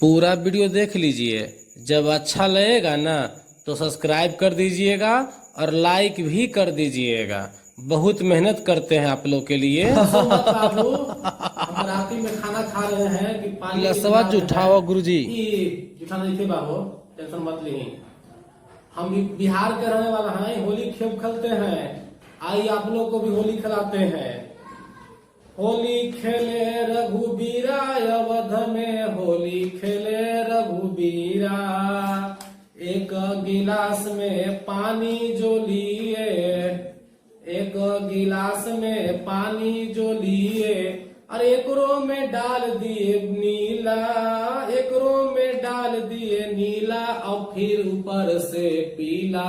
पूरा वीडियो देख लीजिए। जब अच्छा लगेगा ना तो सब्सक्राइब कर दीजिएगा और लाइक भी कर दीजिएगा। बहुत मेहनत करते हैं आप लोग के लिए। मत बाबू, हम राती में खाना खा रहे हैं कि पानी लसवा इंतजार में है जुठावा गुरुजी। कि जूठा नहीं थे बाबू। टेंशन मत ली। हम भी बिहार के रहने वाला हैं, होली खेल खेलते हैं। आइए आप लोग को भी होली खिलाते हैं। होली खेले रघुबीरा, अवध में होली खेले रघुबीरा। एक गिलास में पानी जो लिए, एक गिलास में पानी जो लिए, और एकरो में डाल दिए नीला, एकरो में डाल दिए नीला, और फिर ऊपर से पीला।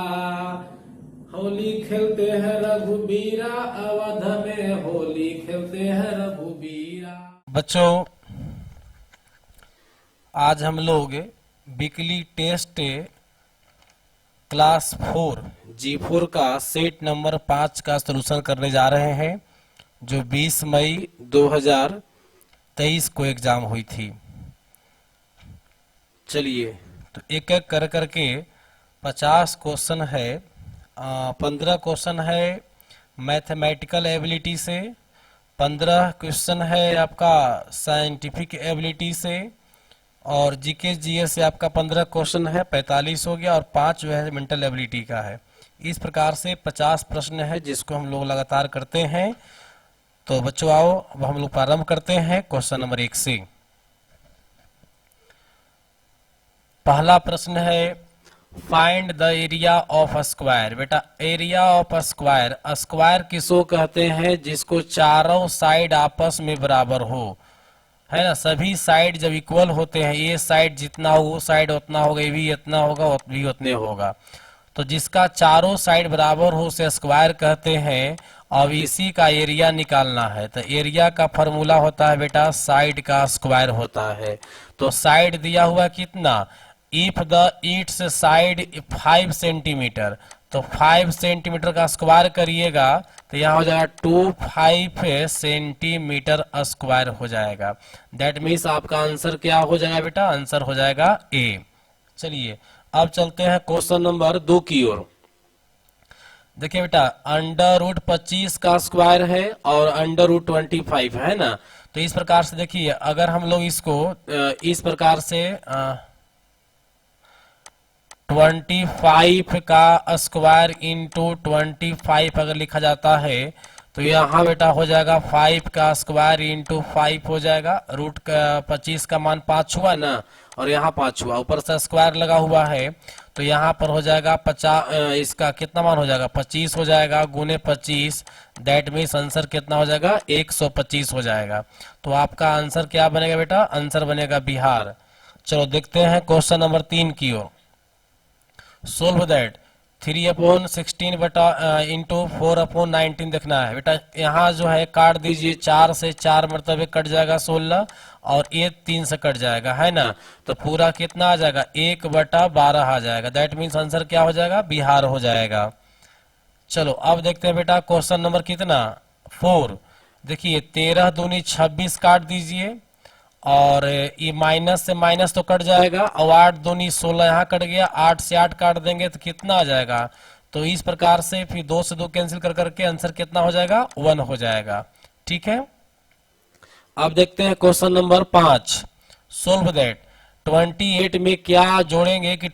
होली खेलते हैं रघुबीरा, अवध में होली खेलते हैं रघुबीरा। बच्चों, आज हम लोग वीकली टेस्ट क्लास 4 G4 का सेट नंबर 5 का सलूशन करने जा रहे हैं, जो 20 मई 2023 को एग्जाम हुई थी। चलिए, तो एक एक कर करके 50 क्वेश्चन है। 15 क्वेश्चन है मैथमेटिकल एबिलिटी से, 15 क्वेश्चन है आपका साइंटिफिक एबिलिटी से, और जीके जीएस से आपका 15 क्वेश्चन है, 45 हो गया, और 5 जो है मेंटल एबिलिटी का है। इस प्रकार से 50 प्रश्न है जिसको हम लोग लगातार करते हैं। तो बच्चों आओ, अब हम लोग प्रारंभ करते हैं क्वेश्चन नंबर 1 से। पहला प्रश्न है, find the area of square. बेटा, एरिया ऑफ स्क्वायर, स्क्वायर किसको कहते हैं? जिसको चारों साइड आपस में बराबर हो, है ना। सभी साइड जब इक्वल होते हैं, ये साइड जितना हो वो साइड उतना होगा, ये भी इतना होगा वो भी उतने होगा। तो जिसका चारों साइड बराबर हो उसे स्क्वायर कहते हैं। अब इसी का एरिया निकालना है, तो एरिया का फॉर्मूला होता है बेटा साइड का स्क्वायर होता है। तो साइड दिया हुआ कितना, if the it's side 5 centimetre, तो 5 सेंटीमीटर का स्क्वायर करिएगा तो यहाँ हो जाएगा 25 सेंटीमीटर स्क्वायर हो जाएगा। दैट मीन्स आपका आंसर क्या हो जाएगा बेटा? आंसर हो जाएगा ए। चलिए अब चलते हैं क्वेश्चन नंबर 2 की ओर। देखिए बेटा, अंडर रूट 25 का स्क्वायर है और अंडर रूट 25 है ना। तो इस प्रकार से देखिए, अगर हम लोग इसको इस प्रकार से 25 का स्क्वायर इंटू 25 अगर लिखा जाता है तो यहाँ बेटा हो जाएगा 5 का स्क्वायर इंटू 5 हो जाएगा। रूट का 25 का मान 5 हुआ ना, और यहाँ 5 हुआ, ऊपर से स्क्वायर लगा हुआ है, तो यहाँ पर हो जाएगा 50। इसका कितना मान हो जाएगा? 25 हो जाएगा, गुने 25। दैट मीन्स आंसर कितना हो जाएगा? 125 हो जाएगा। तो आपका आंसर क्या बनेगा बेटा? आंसर बनेगा बिहार। चलो देखते हैं क्वेश्चन नंबर 3 की ओर। सोल्व दैट 3/16 बटा इंटू 4/19 देखना है बेटा। यहाँ जो है काट दीजिए, 4 से 4 मरतबे कट जाएगा 16, और ये 3 से कट जाएगा, है ना। तो पूरा कितना आ जाएगा? 1/12 आ जाएगा। दैट मीन्स आंसर क्या हो जाएगा? बिहार हो जाएगा। चलो अब देखते हैं बेटा क्वेश्चन नंबर कितना, 4। देखिए 13 दूनी 26 काट दीजिए, और ये माइनस से माइनस तो कट जाएगा, और 8 दूनी 16 यहाँ कट गया, 8 से 8 काट देंगे तो कितना आ जाएगा? तो इस प्रकार से फिर 2 से 2 कैंसिल कर करके आंसर कितना हो जाएगा? 1 हो जाएगा। ठीक है, अब देखते हैं क्वेश्चन नंबर 5। सोल्व दैट 28 में क्या जोड़ेंगे कि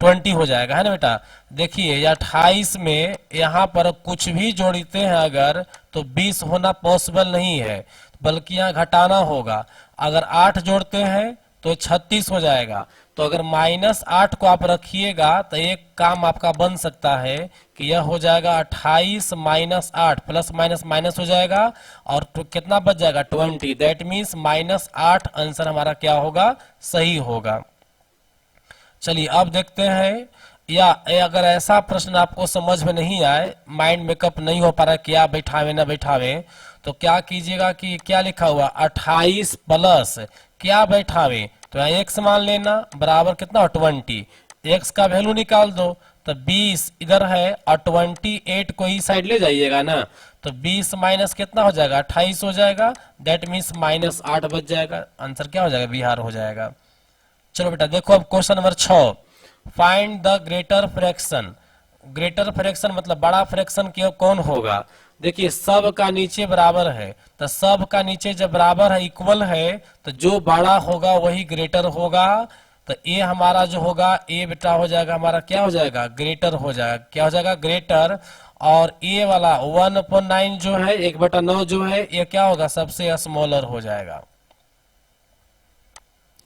20 हो जाएगा, है ना बेटा। देखिए 28 में यहाँ पर कुछ भी जोड़ते हैं अगर, तो 20 होना पॉसिबल नहीं है, बल्कि यहाँ घटाना होगा। अगर 8 जोड़ते हैं तो 36 हो जाएगा। तो अगर -8 को आप रखिएगा तो एक काम आपका बन सकता है कि यह हो जाएगा 28 -8, प्लस माइनस माइनस हो जाएगा, और तो कितना बच जाएगा? 20। दैट मीन्स -8 आंसर हमारा क्या होगा? सही होगा। चलिए अब देखते हैं, या अगर ऐसा प्रश्न आपको समझ में नहीं आए, माइंड मेकअप नहीं हो पा रहा है क्या बैठावे ना बैठावे, तो क्या कीजिएगा कि क्या लिखा हुआ 28 प्लस क्या बैठावे, तो यहाँ x मान लेना, बराबर कितना हो? 20। x का वैल्यू निकाल दो, तो 20 इधर है और 28 को इस साइड ले जाइएगा ना, तो 20 माइनस कितना हो जाएगा, 28 हो जाएगा। दैट मीन्स -8 बच जाएगा। आंसर क्या हो जाएगा, बिहार हो जाएगा। चलो बेटा देखो अब question number 6, find the greater fraction. Greater fraction मतलब बड़ा फ्रैक्शन कौन होगा। देखिए सब का नीचे बराबर है, तो सब का नीचे जब बराबर है, इक्वल है, तो जो बड़ा होगा वही ग्रेटर होगा। तो ए हमारा जो होगा, ए बेटा हो जाएगा हमारा क्या हो जाएगा, ग्रेटर हो जाएगा। क्या हो जाएगा, ग्रेटर। और ए वाला 1/9 जो है, 1/9 जो है, ये क्या होगा, सबसे स्मॉलर हो जाएगा।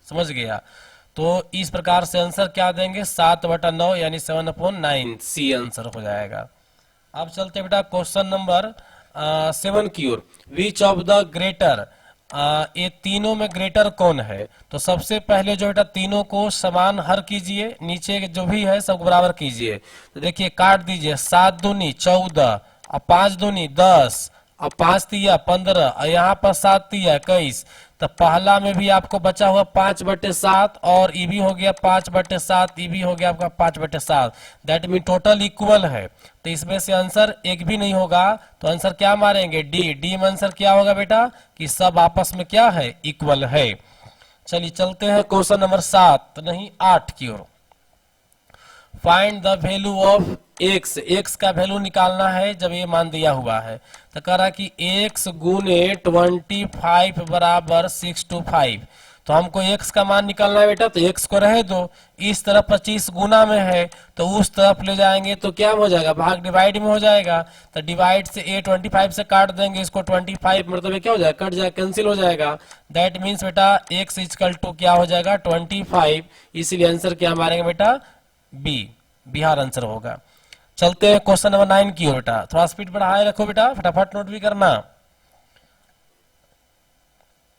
समझ गया। तो इस प्रकार से आंसर क्या देंगे, 7/9 यानी 7/9, सी आंसर हो जाएगा। अब चलते बेटा क्वेश्चन नंबर 7 की ओर। विच ऑफ द ग्रेटर, ये तीनों में ग्रेटर कौन है। तो सबसे पहले जो बेटा तीनों को समान हर कीजिए, नीचे जो भी है सबको बराबर कीजिए। तो देखिए काट दीजिए, 7 दूनी 14 और 5 दूनी 10 और 5 तिया 15 और यहाँ पर 7 तिया 21। तो पहला में भी आपको बचा हुआ 5/7 और ये भी हो गया 5/7, ये भी हो गया आपका 5/7। दैट मीन टोटल इक्वल है। तो इसमें से आंसर एक भी नहीं होगा, तो आंसर क्या मारेंगे, डी। डी में आंसर क्या होगा बेटा, कि सब आपस में क्या है, इक्वल है। चलिए चलते हैं क्वेश्चन नंबर 7 नहीं 8 की ओर। Find the value of x. X का वैल्यू निकालना है जब ये मान दिया हुआ है। तो कह रहा कि एक्स गुने 25 बराबर 625। तो हमको एक्स का मान निकालना है बेटा, तो एक्स को रहे दो। इस तरफ 25 गुना में है, तो उस तरफ ले जाएंगे तो क्या हो जाएगा, भाग डिवाइड में हो जाएगा। तो डिवाइड से ए 25 से काट देंगे, इसको 25 मतलब क्या हो जाएगा, कट जाएगा, कैंसिल हो जाएगा। दैट मीन्स बेटा एक्स इक्वल टू क्या हो जाएगा, 25। इसीलिए आंसर क्या मारेंगे बेटा, बी, बिहार आंसर होगा। चलते हैं क्वेश्चन नंबर 9 की ओर बेटा। थोड़ा स्पीड बढ़ाए रखो बेटा, फटाफट नोट भी करना।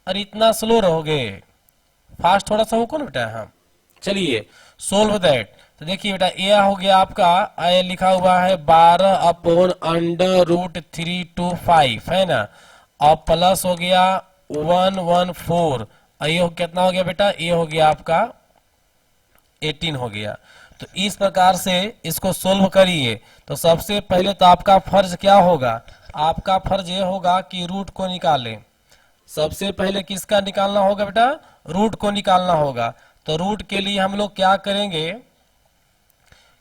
अरे इतना स्लो रहोगे, फास्ट थोड़ा सा हो ना बेटा। हाँ चलिए सोल्व दैट। तो देखिए बेटा ये हो गया आपका, ये लिखा हुआ है 12/√325 है ना, और प्लस हो गया 114। ये कितना हो गया बेटा, ये हो गया आपका 18 हो गया। तो इस प्रकार से इसको सोल्व करिए। तो सबसे पहले तो आपका फर्ज क्या होगा, आपका फर्ज ये होगा कि रूट को निकालें। सबसे पहले किसका निकालना होगा बेटा, रूट को निकालना होगा। तो रूट के लिए हम लोग क्या करेंगे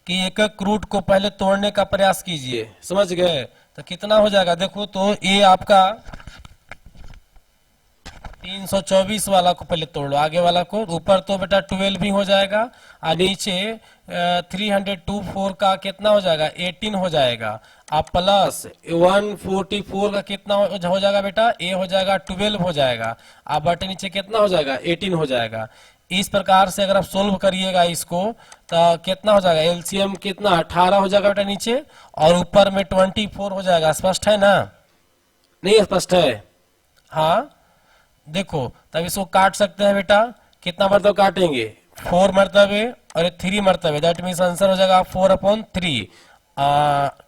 कि एक एक रूट को पहले तोड़ने का प्रयास कीजिए, समझ गए। तो कितना हो जाएगा, देखो तो ये आपका 324 वाला को पहले तोड़ लो, आगे वाला को। ऊपर तो बेटा 12 भी हो जाएगा, और नीचे 324 का कितना हो जाएगा, 18 हो जाएगा। अब प्लस 144 का कितना हो जाएगा बेटा, ए हो जाएगा 12 हो जाएगा। अब बटे नीचे कितना हो जाएगा, 18 हो जाएगा। इस प्रकार से अगर आप सोल्व करिएगा इसको, तो कितना हो जाएगा, एलसीएम कितना 18 हो जाएगा बेटा नीचे, और ऊपर में 24 हो जाएगा। स्पष्ट है ना, नहीं स्पष्ट है। हाँ देखो, तब इसको काट सकते हैं बेटा, कितना मरतबा काटेंगे, 4 मरतबे और 3 मरतबे। दैट मीन्स आंसर हो जाएगा 4/3।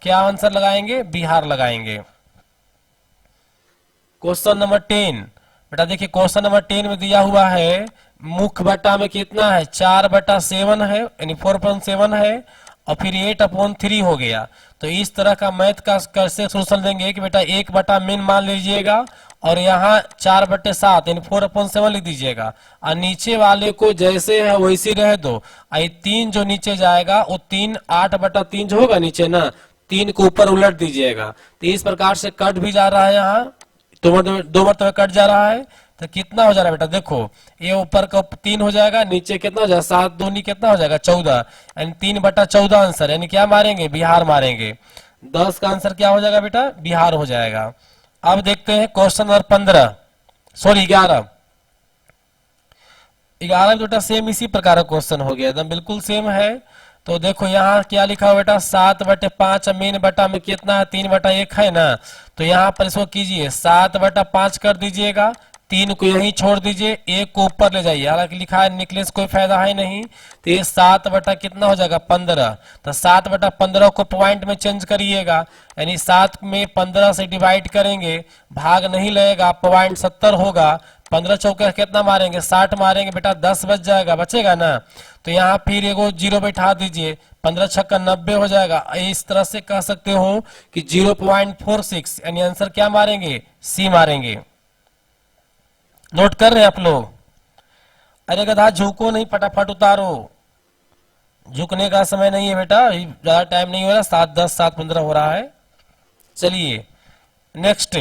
क्या आंसर लगाएंगे, बिहार लगाएंगे। क्वेश्चन नंबर 10 बेटा देखिए, क्वेश्चन नंबर 10 में दिया हुआ है मुख्य बटा में कितना है, 4/7 है, यानी 4/7 है, और फिर 8/3 हो गया। तो इस तरह का मैथ का कैसे सोल्यूशन देंगे कि बेटा 1 मेन मान लीजिएगा, और यहाँ 4/7 यानी 4/7 लिख दीजिएगा, और नीचे वाले को जैसे है वैसे रह दो। ये 3 जो नीचे जाएगा वो 3 8/3 जो होगा नीचे ना, 3 को ऊपर उलट दीजिएगा। तो इस प्रकार से कट भी जा रहा है, यहाँ 2 मरतबे कट जा रहा है। तो कितना हो जा रहा है बेटा, देखो ये ऊपर का 3 हो जाएगा, नीचे कितना हो जाएगा, 7 दूनी कितना हो जाएगा 14, यानी 3/14 आंसर, यानी क्या मारेंगे, बिहार मारेंगे। 10 का आंसर क्या हो जाएगा बेटा, बिहार हो जाएगा। अब देखते हैं क्वेश्चन नंबर 15 सॉरी 11 बेटा सेम इसी प्रकार का क्वेश्चन हो गया, एकदम बिल्कुल सेम है। तो देखो यहाँ क्या लिखा हुआ बेटा, 7/5 मेन बटा में कितना है, 3/1 है ना। तो यहाँ पर इसको कीजिए 7/5 कर दीजिएगा, 3 को यहीं छोड़ दीजिए, 1 को ऊपर ले जाइए। हालांकि लिखा है निकले से कोई फायदा है नहीं, तो ये 7 कितना हो जाएगा 15। तो 7/15 को पॉइंट में चेंज करिएगा, यानी 7 में 15 से डिवाइड करेंगे, भाग नहीं लगेगा, पॉइंट 70 होगा। 15 चौके कितना मारेंगे 60 मारेंगे बेटा 10 बच जाएगा, बचेगा ना। तो यहाँ फिर एगो जीरो बैठा दीजिए, 15 छक्का 90 हो जाएगा। इस तरह से कह सकते हो कि 0.46 यानी आंसर क्या मारेंगे, सी मारेंगे। नोट कर रहे हैं आप लोग? अरे गधा झुको नहीं, फटाफट उतारो, झुकने का समय नहीं है बेटा, ज्यादा टाइम नहीं हो रहा, 7:10 7:15 हो रहा है। चलिए नेक्स्ट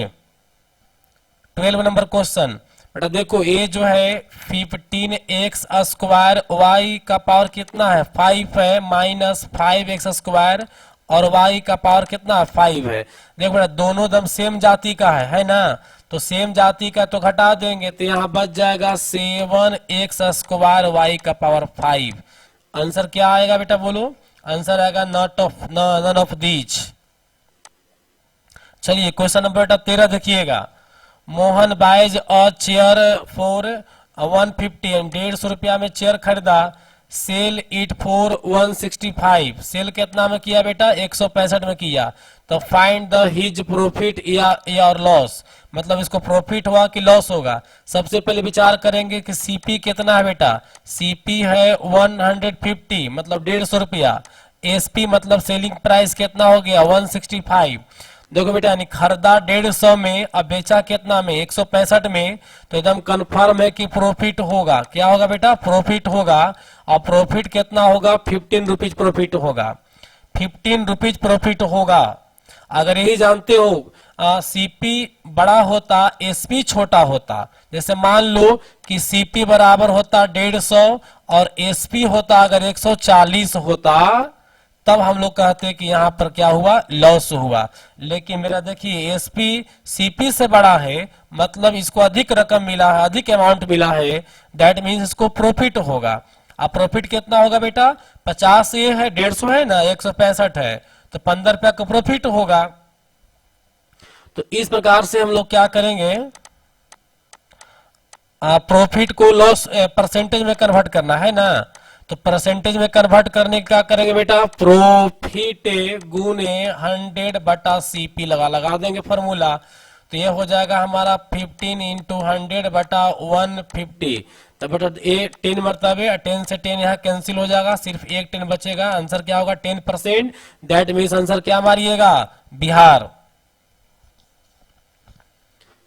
12 नंबर क्वेश्चन। बेटा देखो ये जो है 15x स्क्वायर y का पावर कितना है 5 है, माइनस 5x स्क्वायर और y का पावर कितना है 5 है। देखो बेटा दोनों दम सेम जाति का है ना, तो सेम जाति का तो घटा देंगे, तो यहाँ बच जाएगा 7x स्क्वायर y का पावर 5। आंसर क्या आएगा बेटा बोलो? आंसर आएगा नन ऑफ दीज। चलिए क्वेश्चन नंबर बेटा 13 देखिएगा। Mohan buys a chair for 150, 150 रुपया में चेयर खरीदा। सेल इट फॉर 165, सेल कितना में किया बेटा 165 में किया। तो फाइंड द हिज प्रॉफिट या लॉस, मतलब इसको प्रॉफिट हुआ कि लॉस होगा। सबसे पहले विचार करेंगे कि सीपी कितना है बेटा, सीपी है 150 मतलब 150 रुपया। एसपी मतलब सेलिंग प्राइस कितना हो गया 165। देखो बेटा यानी खरीदा 150 में अब बेचा कितना में 165 में, तो एकदम कंफर्म है कि प्रॉफिट होगा। क्या होगा बेटा? प्रॉफिट होगा। और प्रॉफिट कितना होगा 15 रुपीज प्रॉफिट होगा, 15 रुपीज प्रॉफिट होगा। अगर यही जानते हो सीपी बड़ा होता एसपी छोटा होता, जैसे मान लो कि सीपी बराबर होता 150 और एसपी होता अगर 140 होता, तब हम लोग कहते कि यहाँ पर क्या हुआ लॉस हुआ। लेकिन मेरा देखिए एसपी सीपी से बड़ा है, मतलब इसको अधिक रकम मिला है, अधिक अमाउंट मिला है, दैट मीन्स इसको प्रॉफिट होगा। अब प्रॉफिट कितना होगा बेटा 50 ये है 150 है ना 165 है, तो 15 रुपया का प्रॉफिट होगा। तो इस प्रकार से हम लोग क्या करेंगे, प्रॉफिट को लॉस परसेंटेज में कन्वर्ट करना है ना, तो परसेंटेज में कन्वर्ट करने का करेंगे बेटा प्रॉफिट गुने 100/CP लगा देंगे फॉर्मूला। तो ये हो जाएगा हमारा 15 इंटू 100/150। तो बेटा 10 मरतबे 10 से 10 यहाँ कैंसिल हो जाएगा, सिर्फ एक 10 बचेगा। आंसर क्या होगा 10%। दैट मीन्स आंसर क्या मारिएगा बिहार।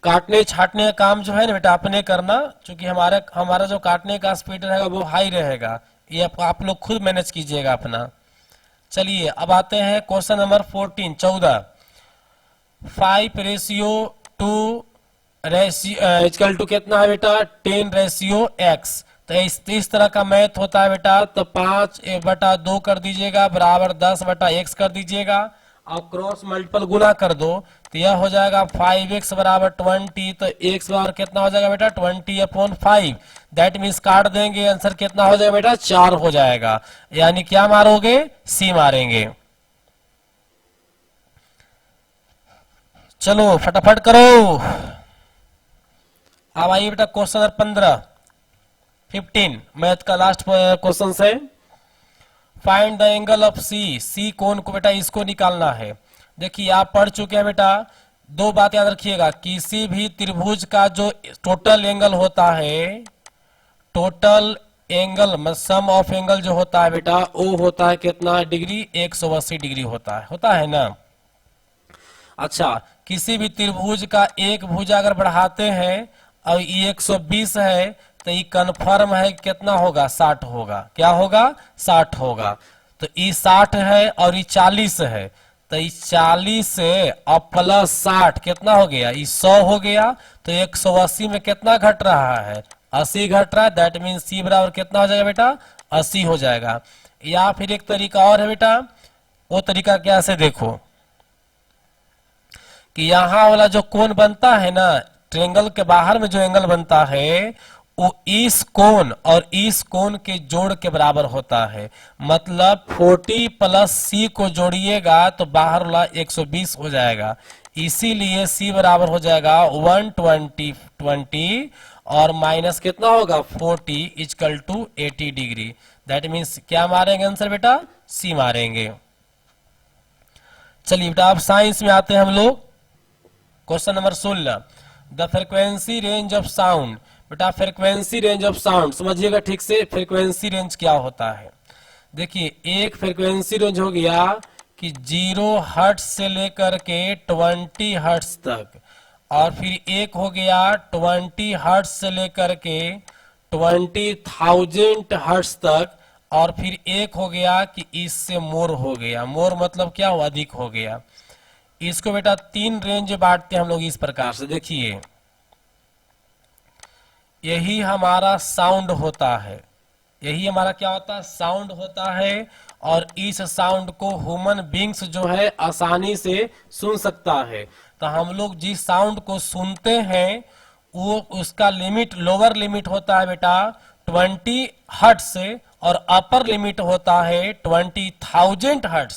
काटने छाटने का काम जो है ना बेटा अपने करना, क्योंकि हमारा जो काटने का स्पीड रहेगा वो हाई रहेगा, ये आप लोग खुद मैनेज कीजिएगा अपना। चलिए अब आते हैं क्वेश्चन नंबर 14 5:2 इक्वल टू कितना है बेटा 10:x। तो इस तरह का मैथ होता है बेटा, तो 5/2 कर दीजिएगा बराबर 10/x कर दीजिएगा और क्रॉस मल्टीपल गुना कर दो, तो यह हो जाएगा 5x बराबर 20। तो x बराबर कितना हो जाएगा बेटा 20/5। दैट मीन्स काट देंगे, आंसर कितना हो जाएगा बेटा 4 हो जाएगा। यानी क्या मारोगे सी मारेंगे। चलो फटाफट करो। अब आइए बेटा क्वेश्चन नंबर 15 मैथ का लास्ट क्वेश्चन से। फाइंड द एंगल ऑफ सी, सी कोण को बेटा इसको निकालना है। देखिए आप पढ़ चुके हैं बेटा, दो बात याद रखिएगा, किसी भी त्रिभुज का जो टोटल एंगल होता है, total angle sum of angle जो होता है बेटा वो होता है कितना डिग्री 180 डिग्री होता है ना। अच्छा किसी भी त्रिभुज का एक भुजा अगर बढ़ाते हैं और ये 120 है, तो ये कन्फर्म है कितना होगा 60 होगा। क्या होगा 60 होगा। तो ये 60 है और ये 40 है, तो ये 40 से और प्लस 60 कितना हो गया ये 100 हो गया। तो 180 में कितना घट रहा है 80 घट रहा है। दैट मीन सी बराबर कितना हो जाएगा बेटा 80 हो जाएगा। या फिर एक तरीका और है बेटा, वो तरीका क्या से देखो कि यहां वाला जो कोण बनता है ना, ट्रायंगल के बाहर में जो एंगल बनता है वो इस कोण और इस कोण के जोड़ के बराबर होता है। मतलब 40 प्लस सी को जोड़िएगा तो बाहर वाला 120 हो जाएगा। इसीलिए सी बराबर हो जाएगा 120 और माइनस कितना होगा 40 equal to 80 degree. That means क्या मारेंगे आंसर बेटा सी मारेंगे। चलिए बेटा अब साइंस में आते हैं हम लोग। Question number 16 the frequency range of sound बेटा फ्रीक्वेंसी रेंज ऑफ साउंड समझिएगा ठीक से, फ्रीक्वेंसी रेंज क्या होता है। देखिए एक फ्रीक्वेंसी रेंज हो गया कि 0 हर्ट्ज से लेकर के 20 हर्ट्ज तक, और फिर एक हो गया 20 हर्ट्ज से लेकर के 20,000 हर्ट्ज तक, और फिर एक हो गया कि इससे मोर हो गया। मोर मतलब क्या हुआ, अधिक हो गया। इसको बेटा 3 रेंज बांटते हैं हम लोग इस प्रकार से। देखिए यही हमारा साउंड होता है, यही हमारा क्या होता है, साउंड होता है। और इस साउंड को ह्यूमन बींग्स जो है आसानी से सुन सकता है। तो हम लोग जिस साउंड को सुनते हैं वो उसका लिमिट, लोअर लिमिट होता है बेटा 20 हर्ट्ज से, और अपर लिमिट होता है 20,000 हर्ट्ज।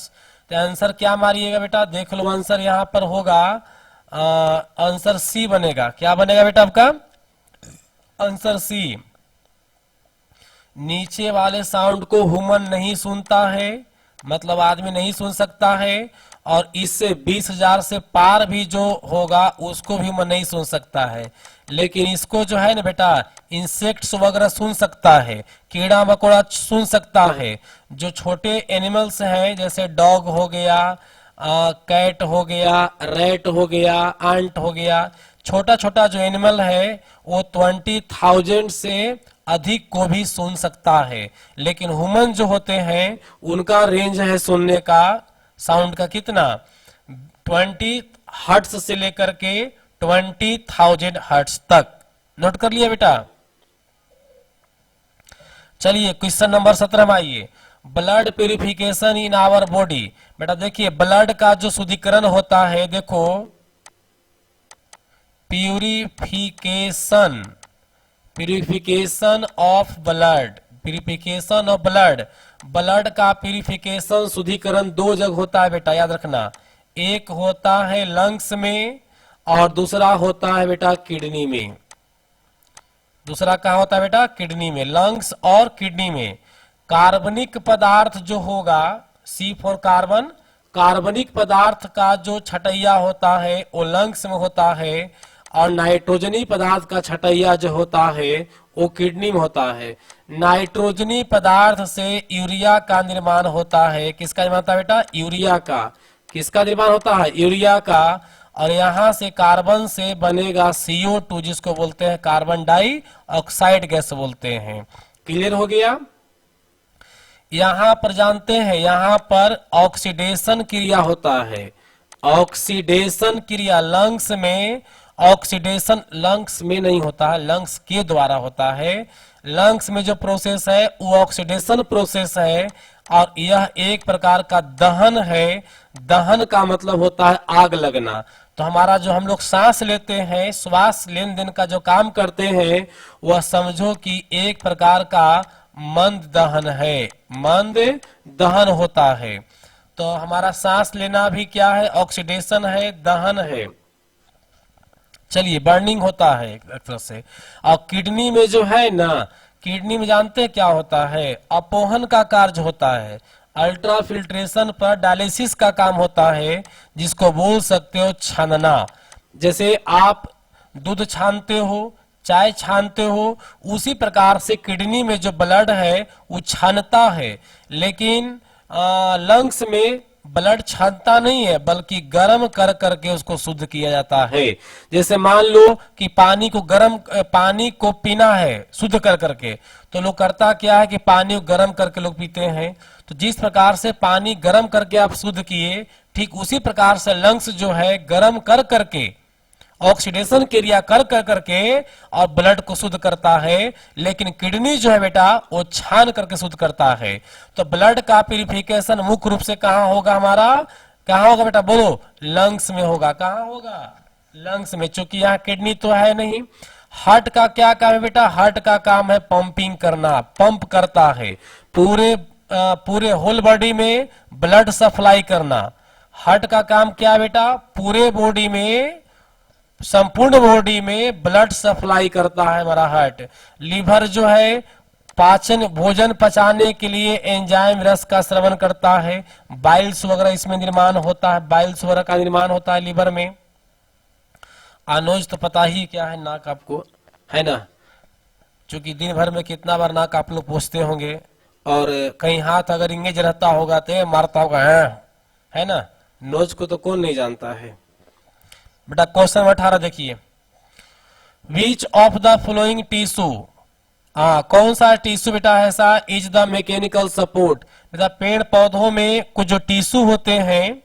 तो आंसर क्या मारिएगा बेटा, देख लो आंसर यहाँ पर होगा, आंसर सी बनेगा। क्या बनेगा बेटा आपका आंसर सी। नीचे वाले साउंड को ह्यूमन नहीं सुनता है, मतलब आदमी नहीं सुन सकता है, और इससे 20,000 से पार भी जो होगा उसको भी ह्यूमन नहीं सुन सकता है। लेकिन इसको जो है ना बेटा इंसेक्ट्स वगैरह सुन सकता है, कीड़ा मकोड़ा सुन सकता है। जो छोटे एनिमल्स हैं जैसे डॉग हो गया, कैट हो गया, रैट हो गया, आंट हो गया, छोटा छोटा जो एनिमल है वो 20,000 से अधिक को भी सुन सकता है। लेकिन ह्यूमन जो होते हैं उनका रेंज है सुनने का, साउंड का कितना, 20 हर्ट्ज से लेकर के 20,000 हर्ट्ज तक। नोट कर लिया बेटा। चलिए क्वेश्चन नंबर 17 में आइए। Blood purification in our body. बेटा देखिए ब्लड का जो शुद्धिकरण होता है, देखो purification, purification of blood, purification of blood, blood का प्यूरिफिकेशन शुद्धिकरण 2 जगह होता है बेटा, याद रखना। एक होता है लंग्स में और दूसरा होता है बेटा किडनी में। दूसरा कहाँ होता है बेटा, किडनी में। लंग्स और किडनी में कार्बनिक पदार्थ जो होगा, C फॉर कार्बन, कार्बनिक पदार्थ का जो छटैया होता है वो लंग्स में होता है, और नाइट्रोजनी पदार्थ का छटैया जो होता है वो किडनी में होता है। नाइट्रोजनी पदार्थ से यूरिया का निर्माण होता है। किसका निर्माण होता है बेटा, यूरिया का। किसका निर्माण होता है, यूरिया का। और यहां से कार्बन से बनेगा CO2 जिसको बोलते हैं कार्बन डाइऑक्साइड गैस बोलते हैं। क्लियर हो गया। यहां पर जानते हैं यहां पर ऑक्सीडेशन क्रिया होता है, ऑक्सीडेशन क्रिया लंग्स में। ऑक्सीडेशन लंग्स में नहीं होता है, लंग्स के द्वारा होता है। लंग्स में जो प्रोसेस है वो ऑक्सीडेशन प्रोसेस है, और यह एक प्रकार का दहन है। दहन का मतलब होता है आग लगना। तो हमारा जो हम लोग सांस लेते हैं, श्वास लेन देन का जो काम करते हैं, वह समझो कि एक प्रकार का मंद दहन है, मंद दहन होता है। तो हमारा सांस लेना भी क्या है, ऑक्सीडेशन है, दहन है। चलिए बर्निंग होता है एक तरह से। और किडनी में जो है ना, किडनी में जानते हैं क्या होता है, अपोहन का कार्य होता है। अल्ट्रा फिल्ट्रेशन पर डायलिसिस का काम होता है, जिसको बोल सकते हो छानना। जैसे आप दूध छानते हो, चाय छानते हो, उसी प्रकार से किडनी में जो ब्लड है वो छानता है। लेकिन लंग्स में ब्लड छानता नहीं है, बल्कि गर्म कर करके उसको शुद्ध किया जाता है। जैसे मान लो कि पानी को पीना है शुद्ध कर करके, तो लोग करता क्या है कि पानी को गर्म करके लोग पीते हैं। तो जिस प्रकार से पानी गर्म करके आप शुद्ध किए, ठीक उसी प्रकार से लंग्स जो है गर्म कर करके, ऑक्सीडेशन क्रिया कर करके और ब्लड को शुद्ध करता है। लेकिन किडनी जो है बेटा वो छान करके शुद्ध करता है। तो ब्लड का प्यूरिफिकेशन मुख्य रूप से कहाँ होगा, हमारा कहाँ होगा बेटा, बोलो, लंग्स में होगा। कहाँ होगा, लंग्स में, चूंकि यहाँ किडनी तो है नहीं। हार्ट का क्या काम है बेटा, हार्ट का काम है पंपिंग करना, पंप करता है, पूरे होल बॉडी में ब्लड सप्लाई करना। हार्ट का काम क्या है बेटा, पूरे बॉडी में, संपूर्ण बॉडी में ब्लड सप्लाई करता है हमारा हार्ट। लीवर जो है पाचन, भोजन पचाने के लिए एंजाइम रस का श्रवण करता है। बाइल्स वगैरह इसमें निर्माण होता है, बाइल्स वगैरह का निर्माण होता है लीवर में। अनोज तो पता ही क्या है, नाक आपको है ना, क्योंकि दिन भर में कितना बार नाक आप लोग पोछते होंगे, और कहीं हाथ अगर इंगेज रहता होगा तो मारता होगा, है ना। नोज को तो कौन नहीं जानता है। बेटा क्वेश्चन नंबर 18 देखिए, which of the flowing tissue, कौन सा टिश्यू बेटा ऐसा इज द मैकेनिकल सपोर्ट। बेटा पेड़ पौधों में कुछ जो टिश्यू होते हैं,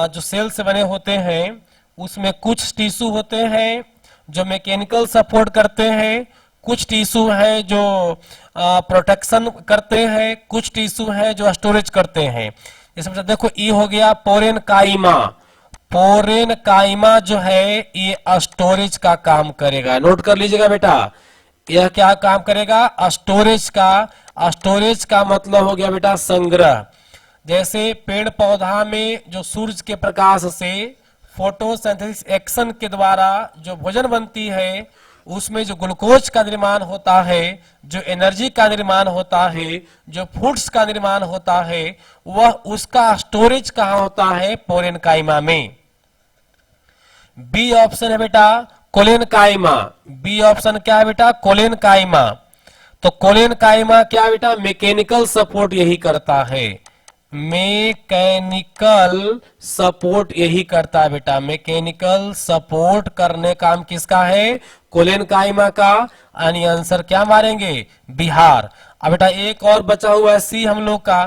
जो सेल से बने होते हैं, उसमें कुछ टिश्यू होते हैं जो मैकेनिकल सपोर्ट करते हैं, कुछ टिश्यू है जो प्रोटेक्शन करते हैं, कुछ टिश्यू है जो स्टोरेज करते हैं। जैसे देखो ई हो गया पोरेन काइमा, पोरेन काइमा जो है ये स्टोरेज का काम करेगा। नोट कर लीजिएगा बेटा, यह क्या काम करेगा, स्टोरेज का। स्टोरेज का मतलब हो गया बेटा संग्रह। जैसे पेड़ पौधा में जो सूरज के प्रकाश से फोटोसिंथेसिस एक्शन के द्वारा जो भोजन बनती है, उसमें जो ग्लूकोज का निर्माण होता है, जो एनर्जी का निर्माण होता है, जो फूड्स का निर्माण होता है, वह उसका स्टोरेज कहाँ होता है, पोरेनकाइमा में। बी ऑप्शन है बेटा कोलेनकाइमा। बी ऑप्शन क्या है बेटा, कोलेनकाइमा। तो कोलेनकाइमा क्या है बेटा, मैकेनिकल सपोर्ट यही करता है, मैकेनिकल सपोर्ट यही करता है बेटा। मैकेनिकल सपोर्ट करने काम किसका है, कोलेनकाइमा का। यानी आंसर क्या मारेंगे, बिहार। अब बेटा एक और बचा हुआ है सी हम लोग का,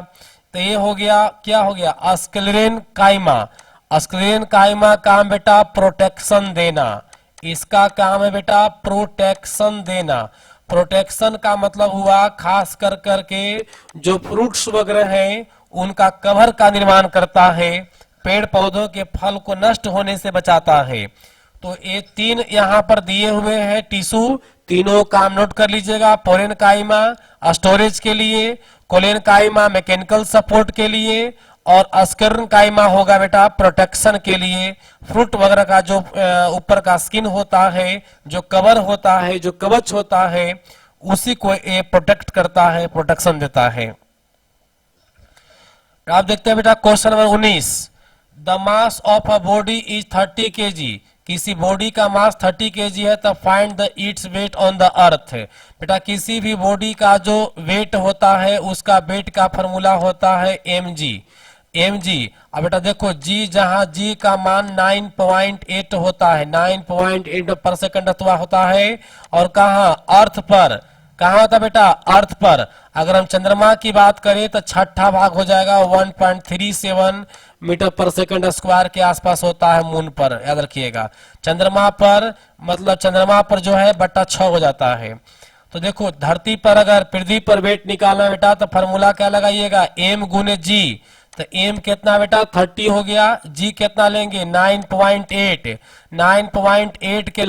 तो ये हो गया, क्या हो गया, स्क्लेरेनकाइमा। स्क्लेरेनकाइमा काम बेटा प्रोटेक्शन देना, इसका काम है बेटा प्रोटेक्शन देना। प्रोटेक्शन का मतलब हुआ खास कर करके जो फ्रूट्स वगैरह हैं उनका कवर का निर्माण करता है, पेड़ पौधों के फल को नष्ट होने से बचाता है। तो ये तीन यहाँ पर दिए हुए हैं टिश्यू, तीनों काम नोट कर लीजिएगा। पोरेनकाइमा स्टोरेज के लिए, कोलेनकाइमा मैकेनिकल सपोर्ट के लिए, और स्क्लेरेनकाइमा होगा बेटा प्रोटेक्शन के लिए। फ्रूट वगैरह का जो ऊपर का स्किन होता है, जो कवर होता है, जो कवच होता है, उसी को ये प्रोटेक्ट करता है, प्रोटेक्शन देता है। आप देखते हैं बेटा question number 19, the mass of a body is 30 kg। किसी बॉडी का मास 30 kg है, तब find the its weight on the earth. बेटा किसी भी बॉडी का जो वेट होता है उसका वेट का फॉर्मूला होता है mg। mg, अब बेटा देखो g, जहां g का मान 9.8 होता है, 9.8 पर सेकंड अथवा होता है, और कहा अर्थ पर, कहा होता है बेटा अर्थ पर। अगर हम चंद्रमा की बात करें तो छठा भाग हो जाएगा, 1.37 मीटर पर सेकंड स्क्वायर के आसपास होता है मून पर, याद रखिएगा। चंद्रमा पर मतलब चंद्रमा पर जो है बट्टा 6 हो जाता है। तो देखो धरती पर अगर पृथ्वी पर वेट निकालना बेटा तो फॉर्मूला क्या लगाइएगा, m गुने g। तो m कितना बेटा 30 हो गया, g कितना लेंगे 9.8। 9.8 के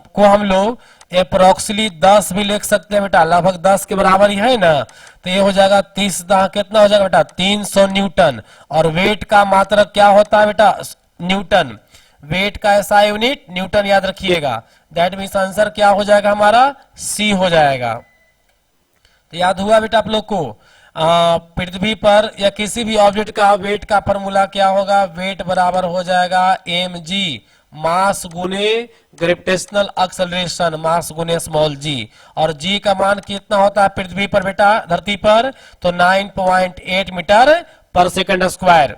को हम लोग अप्रोक्सीमेटली 10 भी लिख सकते हैं बेटा, लगभग 10 के बराबर ही है ना। तो ये हो जाएगा 30 कितना हो जाएगा बेटा 300 न्यूटन। और वेट का मात्रक क्या होता है बेटा, न्यूटन। वेट का ऐसा यूनिट न्यूटन, याद रखिएगा। दैट मीन्स आंसर क्या हो जाएगा हमारा, सी हो जाएगा। तो याद हुआ बेटा आप लोग को, पृथ्वी पर या किसी भी ऑब्जेक्ट का वेट का फॉर्मूला क्या होगा, वेट बराबर हो जाएगा mg, मास गुने ग्रेविटेशनल एक्सेलरेशन, मास गुने स्मॉल g। और g का मान कितना होता है पृथ्वी पर बेटा, धरती पर, तो 9.8 मीटर पर सेकंड स्क्वायर।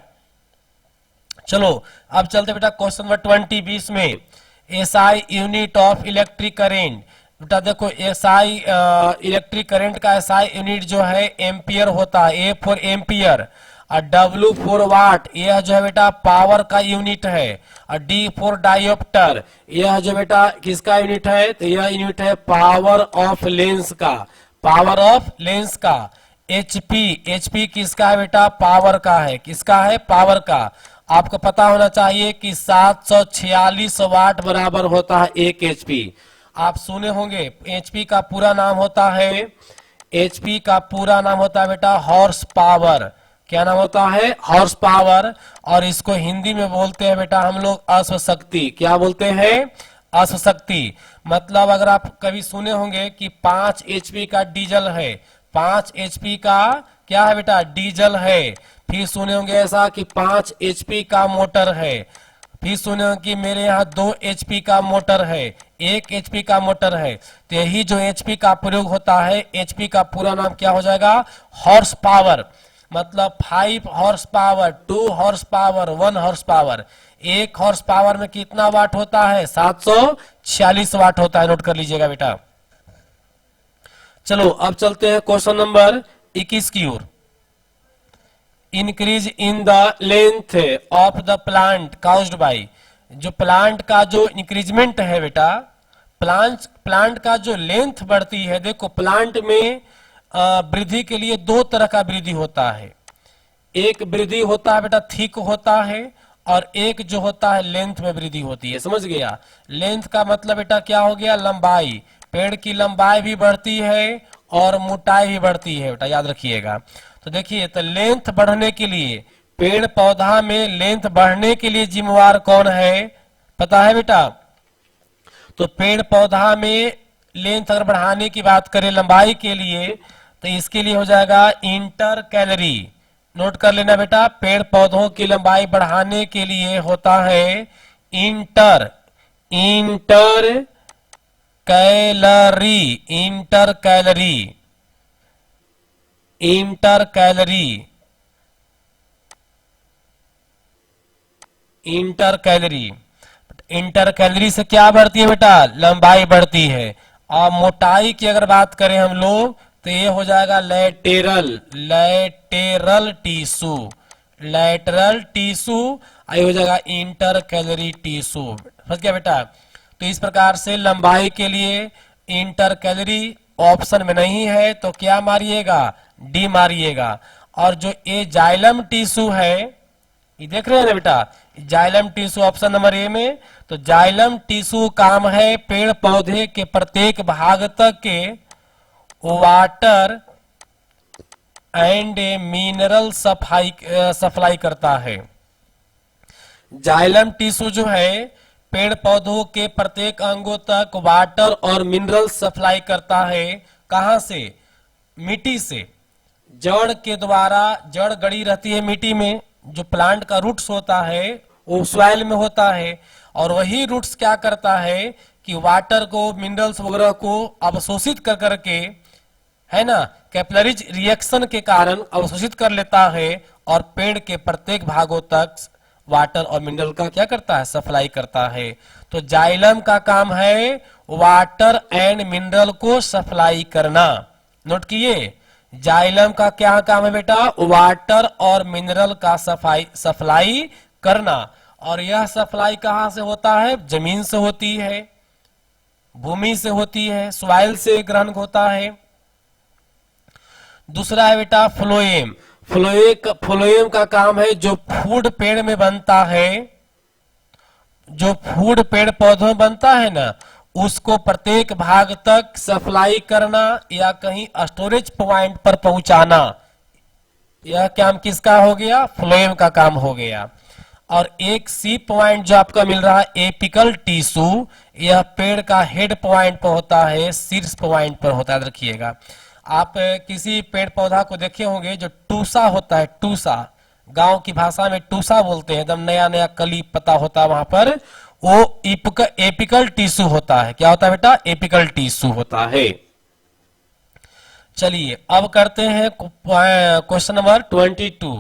चलो अब चलते बेटा क्वेश्चन नंबर 20 20 में, SI unit of electric current. बेटा देखो SI इलेक्ट्रिक करंट का SI यूनिट जो है एम्पियर होता है, A फॉर एम्पियर, और W फॉर वाट, यह जो है बेटा पावर का यूनिट है, और D फॉर डायोप्टर, यह जो बेटा किसका यूनिट है, तो यह यूनिट है पावर ऑफ लेंस का, पावर ऑफ लेंस का। HP किसका है बेटा, पावर का है, किसका है, पावर का। आपको पता होना चाहिए कि 746 वाट बराबर होता है 1 HP। आप सुने होंगे HP का पूरा नाम होता है, HP का पूरा नाम होता है बेटा हॉर्स पावर। क्या नाम होता है, हॉर्स पावर। और इसको हिंदी में बोलते हैं बेटा हम लोग अश्वशक्ति। क्या बोलते हैं, अश्वशक्ति। मतलब अगर आप कभी सुने होंगे कि 5 HP का डीजल है, 5 HP का क्या है बेटा, डीजल है। फिर सुने होंगे ऐसा कि 5 HP का मोटर है, फिर सुने कि मेरे यहाँ 2 HP का मोटर है। 1 HP का मोटर है, तो यही जो HP का प्रयोग होता है, HP का पूरा नाम क्या हो जाएगा? Horse power. मतलब 5 horse power, 2 horse power, 1 horse power. 1 horse power में कितना वाट होता है? 746 वाट होता है। नोट कर लीजिएगा बेटा। चलो अब चलते हैं क्वेश्चन नंबर 21 की ओर। Increase in the length of the plant caused by, जो प्लांट का जो इंक्रीजमेंट है बेटा, प्लांट का जो लेंथ बढ़ती है, देखो प्लांट में वृद्धि के लिए 2 तरह का वृद्धि होता है। एक वृद्धि होता है बेटा थिक होता है, और एक जो होता है लेंथ में वृद्धि होती है। समझ गया? लेंथ का मतलब बेटा क्या हो गया? लंबाई। पेड़ की लंबाई भी बढ़ती है और मोटाई भी बढ़ती है बेटा, याद रखिएगा। तो देखिए, तो लेंथ बढ़ने के लिए, पेड़ पौधा में लेंथ बढ़ने के लिए जिम्मेवार कौन है? पता है बेटा? तो पेड़ पौधा में लेंथ अगर बढ़ाने की बात करें लंबाई के लिए, तो इसके लिए हो जाएगा इंटर कैलोरी। नोट कर लेना बेटा, पेड़ पौधों की लंबाई बढ़ाने के लिए होता है inter calorie, inter calorie, inter calorie, inter calorie. Inter calorie से क्या बढ़ती है बेटा? लंबाई बढ़ती है। और मोटाई की अगर बात करें हम लोग, तो ये हो जाएगा लैटेरल टिश्यू, लैटरल टिश्यू, ये हो जाएगा इंटर कैलोरी टिश्यू। समझ गया बेटा? तो इस प्रकार से लंबाई के लिए इंटर कैलोरी ऑप्शन में नहीं है, तो क्या मारिएगा? डी मारिएगा। और जो ये जाइलम टिश्यू है, ये देख रहे हैं ना बेटा, xylem tissue option number A में। तो जाइलम टिश्यू काम है पेड़ पौधे के प्रत्येक भाग तक के वाटर एंड मिनरल सप्लाई करता है। जाइलम टिश्यू जो है पेड़ पौधों के प्रत्येक अंगों तक वाटर और मिनरल सप्लाई करता है। कहां से? मिट्टी से। जड़ के द्वारा, जड़ गड़ी रहती है मिट्टी में, जो प्लांट का रूट्स होता है वो सॉइल में होता है, और वही रूट्स क्या करता है कि वाटर को, मिनरल्स वगैरह को अवशोषित कर करके, है ना, कैपिलरीज रिएक्शन के कारण अवशोषित कर लेता है, और पेड़ के प्रत्येक भागों तक वाटर और मिनरल का क्या करता है? सप्लाई करता है। तो जाइलम का काम है वाटर एंड मिनरल को सप्लाई करना। नोट किए? जाइलम का क्या काम है बेटा? वाटर और मिनरल का सप्लाई करना। और यह सप्लाई कहां से होता है? जमीन से होती है, भूमि से होती है, सॉइल से ग्रहण होता है। दूसरा है बेटा फ्लोएम। फ्लोएम का काम है जो फूड पेड़ में बनता है, जो फूड पेड़ पौधों में बनता है ना, उसको प्रत्येक भाग तक सप्लाई करना या कहीं स्टोरेज पॉइंट पर पहुंचाना। यह काम किसका हो गया? फ्लोएम का काम हो गया। और एक सी पॉइंट जो आपका मिल रहा है एपिकल टिश्यू, यह पेड़ का हेड पॉइंट पर होता है, शीर्ष पॉइंट पर होता है। रखिएगा, आप किसी पेड़ पौधा को देखे होंगे जो टूसा होता है, टूसा, गांव की भाषा में टूसा बोलते हैं, एकदम नया नया कली पता होता है वहां पर, वो एपिकल टिश्यू होता है। क्या होता है बेटा? एपिकल टिश्यू होता है। चलिए अब करते हैं question number 22।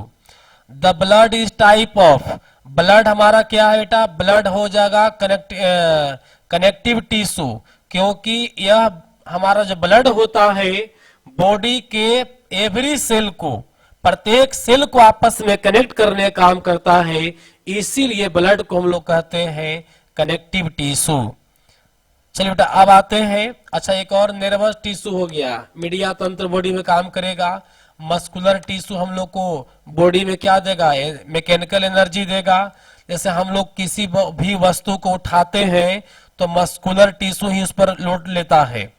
The blood is type of, blood हमारा क्या है बेटा? ब्लड हो जाएगा कनेक्टिव टिश्यू, क्योंकि यह हमारा जो ब्लड होता है बॉडी के एवरी सेल को, प्रत्येक सेल को आपस में कनेक्ट करने का काम करता है, इसीलिए ब्लड को हम लोग कहते हैं कनेक्टिव टिश्यू। चलिए बेटा अब आते हैं, अच्छा एक और नर्वस टिश्यू हो गया, मीडिया तंत्र बॉडी में काम करेगा। मस्कुलर टिश्यू हम लोग को बॉडी में क्या देगा? मैकेनिकल एनर्जी देगा। जैसे हम लोग किसी भी वस्तु को उठाते हैं तो मस्कुलर टिश्यू ही उस पर लोड लेता है।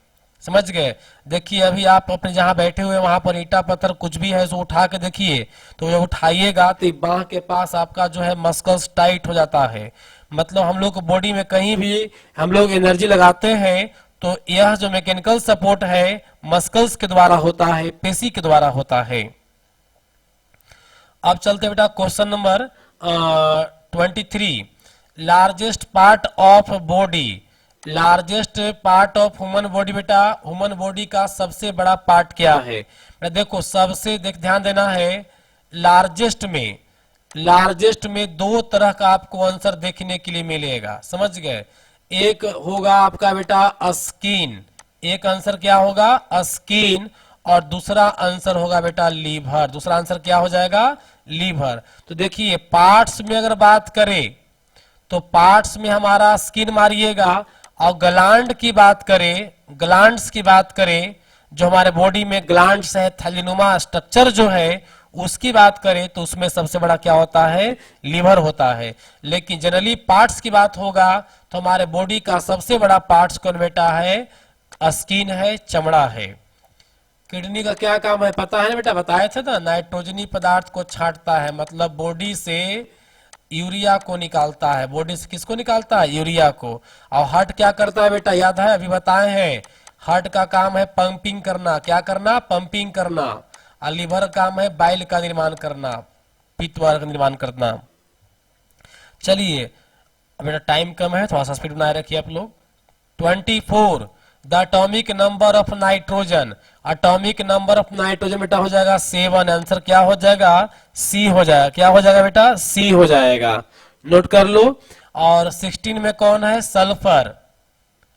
समझ गए? देखिए अभी आप अपने जहां बैठे हुए वहां पर ईटा पत्थर कुछ भी है उसको उठा के देखिए, तो जब उठाइएगा तो बाह के पास आपका जो है मस्कल्स टाइट हो जाता है। मतलब हम लोग बॉडी में कहीं भी हम लोग एनर्जी लगाते हैं तो यह जो मैकेनिकल सपोर्ट है मस्कल्स के द्वारा होता है, पेशी के द्वारा होता है। अब चलते बेटा question number 23। Largest part of body largest part of human body बेटा, ह्यूमन बॉडी का सबसे बड़ा पार्ट क्या है बेटा? देखो सबसे ध्यान देना है, लार्जेस्ट में दो तरह का आपको आंसर देखने के लिए मिलेगा, समझ गए? एक होगा आपका बेटा स्किन, एक आंसर क्या होगा? स्किन, और दूसरा आंसर होगा बेटा लीवर। दूसरा आंसर क्या हो जाएगा? लीवर। तो देखिए पार्ट्स में अगर बात करें तो पार्ट्स में हमारा स्किन मारिएगा, और ग्लैंड की बात करें, ग्लैंड्स की बात करें, जो हमारे बॉडी में ग्लैंड्स है, थैलीनुमा स्ट्रक्चर जो है उसकी बात करें तो उसमें सबसे बड़ा क्या होता है? लीवर होता है। लेकिन जनरली पार्ट्स की बात होगा तो हमारे बॉडी का सबसे बड़ा पार्ट्स कौन बेटा है? स्किन है, चमड़ा है। किडनी का क्या काम है पता है ना बेटा? बताए थे ना, नाइट्रोजनी पदार्थ को छांटता है, मतलब बॉडी से यूरिया को निकालता है। बॉडी से किसको निकालता है? यूरिया को। और हार्ट क्या करता है बेटा? याद है अभी बताए हैं, हार्ट का काम है पंपिंग करना। क्या करना? पंपिंग करना। और लीवर काम है बाइल का निर्माण करना, पित्त का निर्माण करना। चलिए बेटा टाइम कम है, थोड़ा सा स्पीड बनाए रखिए आप लोग। 24 the atomic number of nitrogen, atomic number of nitrogen बेटा हो जाएगा 7। आंसर क्या हो जाएगा? सी हो जाएगा। क्या हो जाएगा बेटा? सी हो जाएगा, नोट कर लो। और 16 में कौन है? सल्फर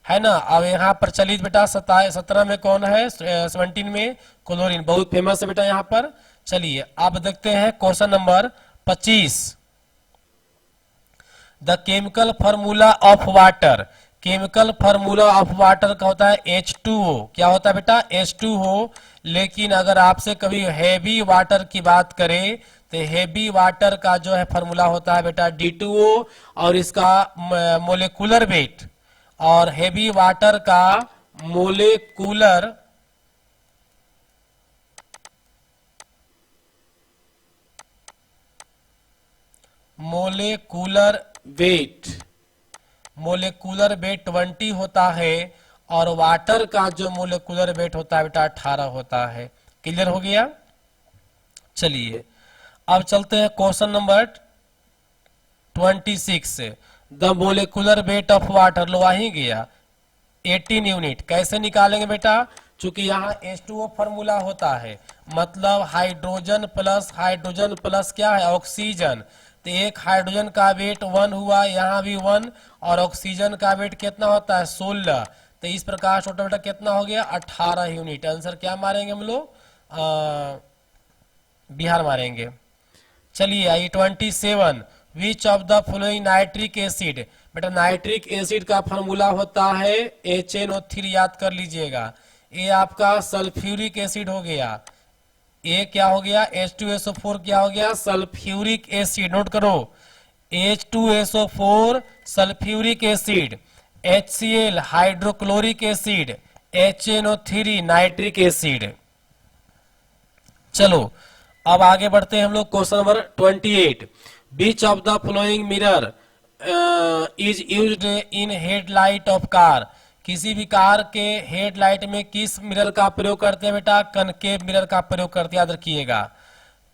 है ना। अब यहाँ पर चलिए बेटा 17 में कौन है? 17 में क्लोरीन, बहुत फेमस है बेटा यहाँ पर। चलिए अब देखते हैं question number 25। The chemical formula of water, chemical formula of water का होता है H2O। क्या होता है बेटा? H2O। लेकिन अगर आपसे कभी हेवी वाटर की बात करें तो हेवी वाटर का जो है फॉर्मूला होता है बेटा D2O, और इसका मोलेकुलर वेट, और हेवी वाटर का मोलेकुलर वेट, मोलेकुलर वेट 20 होता है, और वाटर का जो मोलेकुलर वेट होता है बेटा 18 होता है। क्लियर हो गया? चलिए अब चलते हैं question number 26। The molecular weight of water, लो आ ही गया 18 यूनिट। कैसे निकालेंगे बेटा? चूंकि यहाँ H2O फॉर्मूला होता है, मतलब हाइड्रोजन प्लस क्या है? ऑक्सीजन। तो एक हाइड्रोजन का वेट 1 हुआ, यहाँ भी 1, और ऑक्सीजन का वेट कितना होता है? 16। तो इस प्रकार छोटा बेटा कितना हो गया? 18 यूनिट। आंसर क्या मारेंगे हम लोग? बिहार मारेंगे। चलिए आइए 27। Which of the following nitric acid, बेटा नाइट्रिक एसिड का फॉर्मूला होता है HNO3, याद कर लीजिएगा। ये आपका सल्फ्यूरिक एसिड हो गया, ये क्या हो गया? H2SO4 क्या हो गया? Sulphuric acid. नोट करो H2SO4 sulphuric acid, HCl hydrochloric acid, HNO3 nitric acid. चलो अब आगे बढ़ते हैं हम लोग question number 28। Beach of the flowing mirror is used in headlight of car, किसी भी कार के हेडलाइट में किस मिरर का प्रयोग करते हैं बेटा? कनकेव मिरर का प्रयोग करते, याद रखिएगा।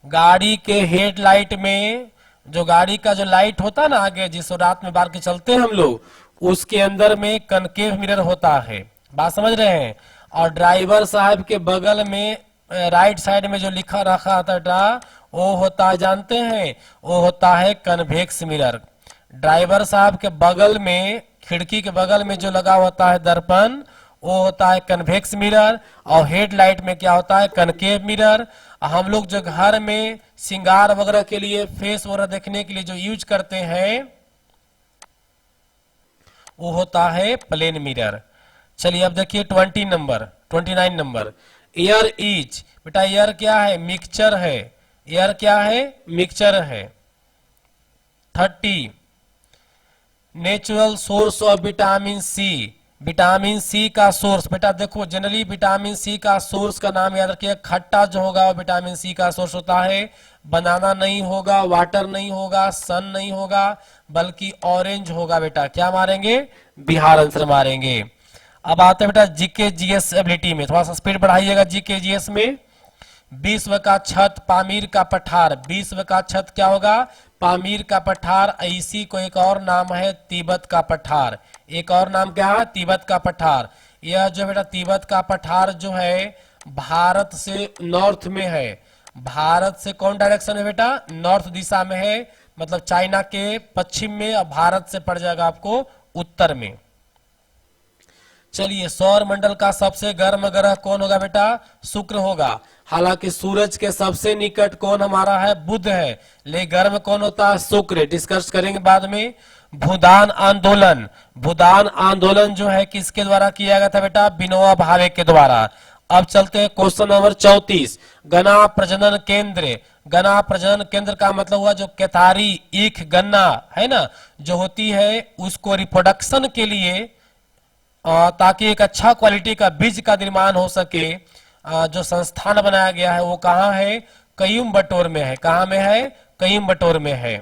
गाड़ी के हेडलाइट में जो गाड़ी का जो लाइट होता है ना आगे, जिसको रात में बार के चलते हैं हम लोग, उसके अंदर में कनकेव मिरर होता है। बात समझ रहे हैं? और ड्राइवर साहब के बगल में राइट साइड में जो लिखा रखा था वो होता है, जानते हैं? वो होता है कन्वेक्स मिरर। ड्राइवर साहब के बगल में, खिड़की के बगल में जो लगा होता है दर्पण, वो होता है कन्वेक्स मिरर। और हेडलाइट में क्या होता है? Concave mirror. हम लोग जो घर में श्रृंगार वगैरह के लिए, फेस वगैरह देखने के लिए जो यूज करते हैं वो होता है प्लेन मिरर। चलिए अब देखिए 29 नंबर। एयर इज, बेटा एयर क्या है? मिक्सचर है। एयर क्या है? मिक्सचर है। 30 natural source of vitamin C, vitamin C का सोर्स, बेटा देखो जनरली विटामिन सी का सोर्स का नाम याद रखिए। खट्टा जो होगा वो विटामिन सी का सोर्स होता है। बनाना नहीं होगा, वाटर नहीं होगा, सन नहीं होगा, बल्कि ऑरेंज होगा। बेटा क्या मारेंगे? बिहार आंसर मारेंगे। अब आते हैं बेटा जीके जीएस एबिलिटी में, थोड़ा सा स्पीड बढ़ाइएगा जीके जीएस में। विश्व का छत पामीर का पठार, विश्व का छत क्या होगा, पामीर का पठार। इसी को एक और नाम है तिब्बत का पठार, एक और नाम क्या है, तिब्बत का पठार। यह जो बेटा तिब्बत का पठार जो है भारत से नॉर्थ में है, भारत से कौन डायरेक्शन है बेटा, नॉर्थ दिशा में है, मतलब चाइना के पश्चिम में, और भारत से पड़ जाएगा आपको उत्तर में। चलिए, सौर मंडल का सबसे गर्म ग्रह कौन होगा बेटा, शुक्र होगा। हालांकि सूरज के सबसे निकट कौन हमारा है, बुध है, लेकिन गर्म कौन होता है, शुक्र। डिस्कस करेंगे बाद में। भूदान आंदोलन, भूदान आंदोलन जो है किसके द्वारा किया गया था बेटा, विनोबा भावे के द्वारा। अब चलते हैं क्वेश्चन नंबर 34, गन्ना प्रजनन केंद्र। गन्ना प्रजनन केंद्र का मतलब हुआ जो केतारी ईख गन्ना है ना जो होती है, उसको रिप्रोडक्शन के लिए ताकि एक अच्छा क्वालिटी का बीज का निर्माण हो सके, जो संस्थान बनाया गया है वो कहाँ है, कोयंबटूर में है। कहाँ में है, कोयंबटूर में है।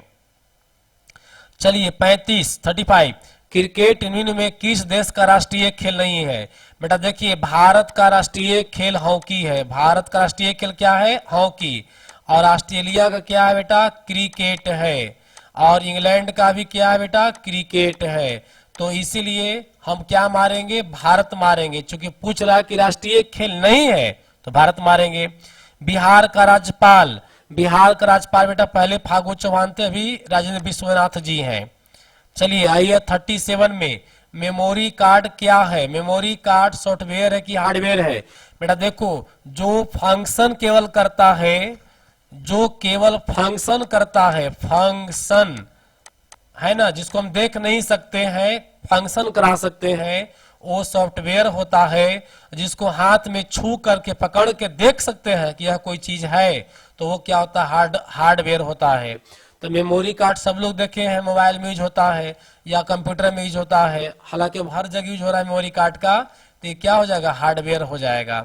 चलिए 35 क्रिकेट यूनियन में किस देश का राष्ट्रीय खेल नहीं है। बेटा देखिए, भारत का राष्ट्रीय खेल हॉकी है, भारत का राष्ट्रीय खेल क्या है, हॉकी। और ऑस्ट्रेलिया का क्या है बेटा, क्रिकेट है। और इंग्लैंड का भी क्या है बेटा, क्रिकेट है। तो इसीलिए हम क्या मारेंगे, भारत मारेंगे, क्योंकि पूछ रहा है कि राष्ट्रीय खेल नहीं है तो भारत मारेंगे। बिहार का राज्यपाल, बिहार का राज्यपाल बेटा पहले फागू चौहान थे, अभी राजेंद्र विश्वनाथ जी हैं। चलिए आइए 37 में, मेमोरी कार्ड क्या है, मेमोरी कार्ड सॉफ्टवेयर है कि हार्डवेयर है। बेटा देखो, जो फंक्शन केवल करता है, जो केवल फंक्शन करता है, फंक्शन है ना, जिसको हम देख नहीं सकते हैं, फंक्शन करा सकते हैं, वो सॉफ्टवेयर होता है। जिसको हाथ में छू करके पकड़ के देख सकते हैं कि यह कोई चीज है, तो वो क्या होता है, हार्डवेयर होता है। तो मेमोरी कार्ड सब लोग देखे हैं, मोबाइल में यूज होता है या कंप्यूटर में यूज होता है, हालांकि हर जगह यूज हो रहा है मेमोरी कार्ड का, तो ये क्या हो जाएगा, हार्डवेयर हो जाएगा।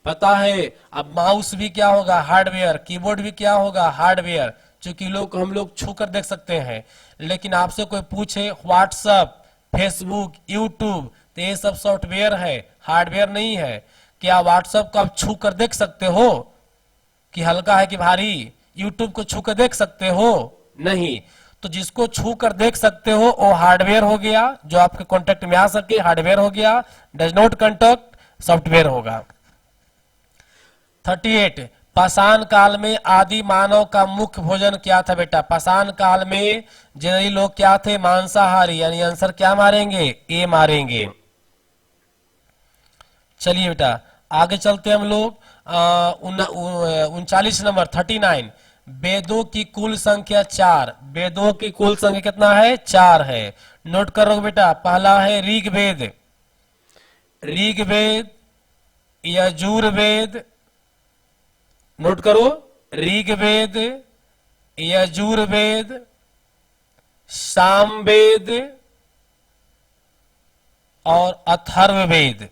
पता है, अब माउस भी क्या होगा, हार्डवेयर, कीबोर्ड भी क्या होगा, हार्डवेयर, क्योंकि लोग हम लोग छू कर देख सकते हैं। लेकिन आपसे कोई पूछे व्हाट्सएप, फेसबुक, यूट्यूब, तो ये सब सॉफ्टवेयर है, हार्डवेयर नहीं है। क्या व्हाट्सएप को आप छू कर देख सकते हो कि हल्का है कि भारी, यूट्यूब को छू कर देख सकते हो, नहीं। तो जिसको छू कर देख सकते हो वो हार्डवेयर हो गया, जो आपके कॉन्टेक्ट में आ सके, हार्डवेयर हो गया। डज नॉट कॉन्टेक्ट, सॉफ्टवेयर होगा। 38 पाषाण काल में आदि मानव का मुख्य भोजन क्या था बेटा, पाषाण काल में जनरली लोग क्या थे, मांसाहारी, यानी आंसर क्या मारेंगे, ए मारेंगे। चलिए बेटा आगे चलते हम लोग 39 नंबर 39, वेदों की कुल संख्या 4, वेदों की कुल संख्या कितना है, 4 है। नोट करो बेटा, पहला है ऋग्वेद, ऋग्वेद, यजुर्वेद, नोट करो, ऋग्वेद, यजुर्वेद, सामवेद और अथर्ववेद।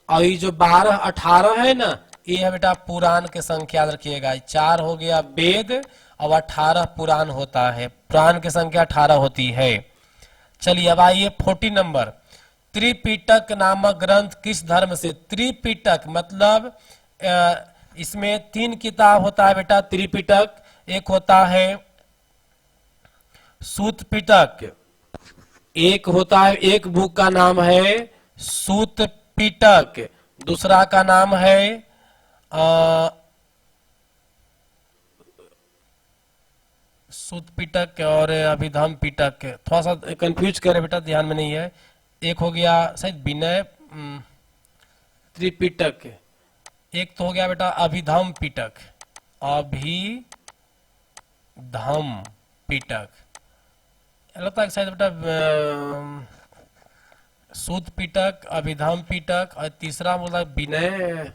और ये जो 12, 18 है ना, ये है बेटा पुराण के संख्या, याद रखिएगा। 4 हो गया वेद और 18 पुराण होता है, पुराण की संख्या 18 होती है। चलिए अब आइए 40 नंबर, त्रिपिटक नामक ग्रंथ किस धर्म से, त्रिपिटक मतलब इसमें 3 किताब होता है बेटा, त्रिपिटक। एक होता है सूत पिटक, एक होता है, एक बुक का नाम है सूत पिटक, दूसरा का नाम है सूत पिटक और अभिधम पिटक। थोड़ा सा कंफ्यूज करे बेटा, ध्यान में नहीं है। एक हो गया शायद विनय त्रिपिटक, एक तो हो गया बेटा अभिधम पिटक, अभिधम पिटक, लगता है शायद बेटा सूत पिटक, अभिधम पिटक, और तीसरा बोला विनय,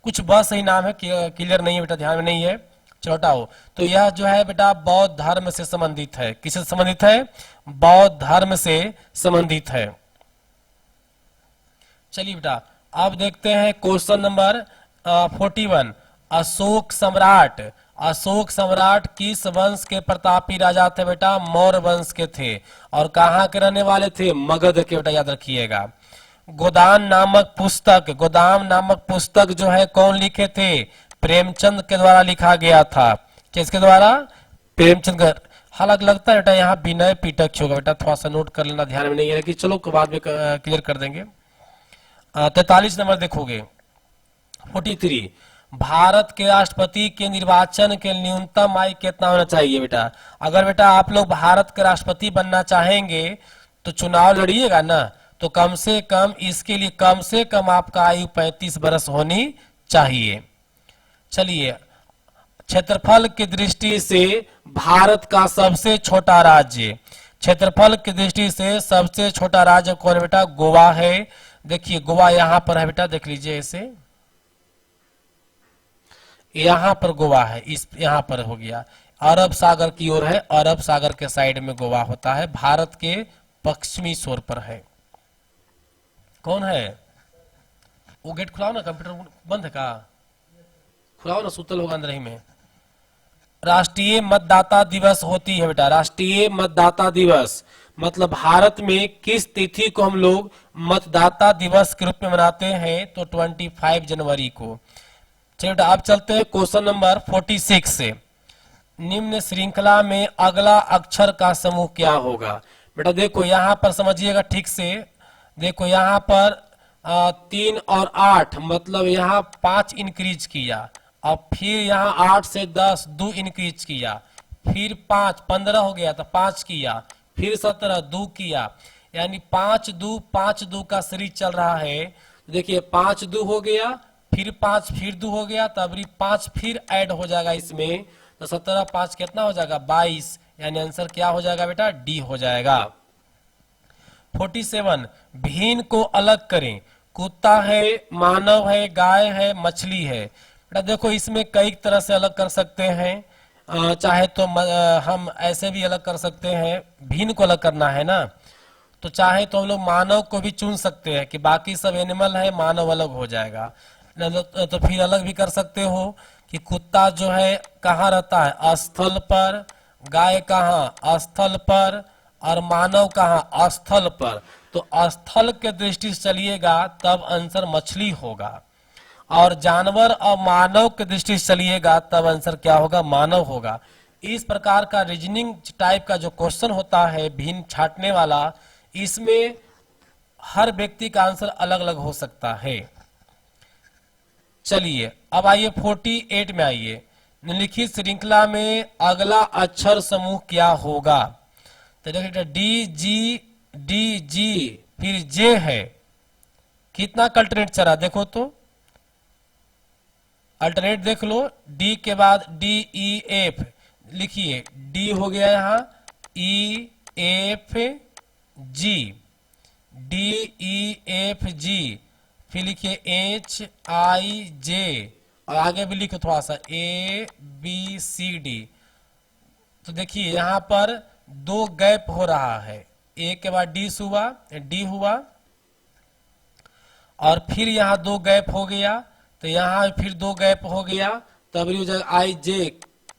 कुछ बस सही नाम है, क्लियर नहीं है बेटा, ध्यान में नहीं है, छोटा हो। तो यह जो है बेटा बौद्ध धर्म से संबंधित है, किससे संबंधित है, बौद्ध धर्म से संबंधित है। चलिए बेटा अब देखते हैं क्वेश्चन नंबर 41, अशोक सम्राट, अशोक सम्राट किस वंश के प्रतापी राजा थे बेटा, मौर्य वंश के थे। और कहाँ के रहने वाले थे, मगध के, बेटा याद रखिएगा। गोदान नामक पुस्तक, गोदाम नामक पुस्तक जो है कौन लिखे थे? प्रेमचंद के द्वारा लिखा गया था। किसके द्वारा? प्रेमचंद का। हालांकि लगता है बेटा यहाँ विनय पिटक होगा बेटा, थोड़ा सा नोट कर लेना, ध्यान में नहीं है कि चलो बाद में क्लियर कर देंगे। 43 नंबर देखोगे 43, भारत के राष्ट्रपति के निर्वाचन के न्यूनतम आयु कितना होना चाहिए बेटा? अगर बेटा आप लोग भारत के राष्ट्रपति बनना चाहेंगे तो चुनाव लड़िएगा ना, तो कम से कम इसके लिए कम से कम आपका आयु 35 वर्ष होनी चाहिए। चलिए, क्षेत्रफल की दृष्टि से भारत का सबसे छोटा राज्य, क्षेत्रफल की दृष्टि से सबसे छोटा राज्य कौन है बेटा? गोवा है। देखिए गोवा यहां पर है बेटा, देख लीजिए इसे, यहां पर गोवा है, इस यहां पर हो गया, अरब सागर की ओर है, अरब सागर के साइड में गोवा होता है, भारत के पश्चिमी छोर पर है। कौन है वो? गेट खुलाओ ना, कंप्यूटर बंद है का? खुलाओ ना, सुतल होगा अंदर ही में। राष्ट्रीय मतदाता दिवस होती है बेटा, राष्ट्रीय मतदाता दिवस मतलब भारत में किस तिथि को हम लोग मतदाता दिवस के रूप में मनाते हैं? तो 25 जनवरी को। चलिए बेटा अब चलते हैं क्वेश्चन नंबर 46 से। निम्न श्रृंखला में अगला अक्षर का समूह क्या होगा? बेटा देखो यहां पर समझिएगा ठीक से, देखो यहां पर 3 और 8 मतलब यहाँ 5 इंक्रीज किया, और फिर यहाँ 8 से 10 2 इंक्रीज किया, फिर 5 15 हो गया तो 5 किया, फिर 17 2 किया, यानी 5 2 का सीरीज चल रहा है। देखिए 5 2 हो गया, फिर 5 फिर 2 हो गया, तब 5 फिर ऐड हो जाएगा इसमें, तो 17 5 कितना हो जाएगा? 22, यानी आंसर क्या हो जाएगा बेटा? डी हो जाएगा। 47, भीन को अलग करें। कुत्ता है, मानव है, गाय है, मछली है। बेटा देखो इसमें कई तरह से अलग कर सकते हैं, चाहे तो हम ऐसे भी अलग कर सकते हैं, भीन को अलग करना है ना, तो चाहे तो हम लोग मानव को भी चुन सकते हैं कि बाकी सब एनिमल है, मानव अलग हो जाएगा। तो फिर अलग भी कर सकते हो कि कुत्ता जो है कहाँ रहता है? स्थल पर, गाय कहाँ? स्थल पर, और मानव कहाँ? स्थल पर। तो स्थल के दृष्टि से चलिएगा तब आंसर मछली होगा, और जानवर और मानव के दृष्टि से चलिएगा तब आंसर क्या होगा? मानव होगा। इस प्रकार का रीजनिंग टाइप का जो क्वेश्चन होता है भिन्न छांटने वाला, इसमें हर व्यक्ति का आंसर अलग अलग हो सकता है। चलिए अब आइए 48 में आइए। निम्नलिखित श्रृंखला में अगला अक्षर समूह क्या होगा? तो देखिए डी जी फिर जे है, कितना अल्टरनेट चला देखो तो, अल्टरनेट देख लो। डी के बाद डी ई एफ लिखिए, डी हो गया यहाँ, E F G, D E F G, फिर लिखिए एच आई जे, और आगे भी लिखो थोड़ा सा ए बी सी डी। तो देखिए यहाँ पर 2 गैप हो रहा है, ए के बाद डी हुआ, और फिर यहाँ 2 गैप हो गया, तो यहाँ फिर 2 गैप हो गया, तब हो जाएगा आई जे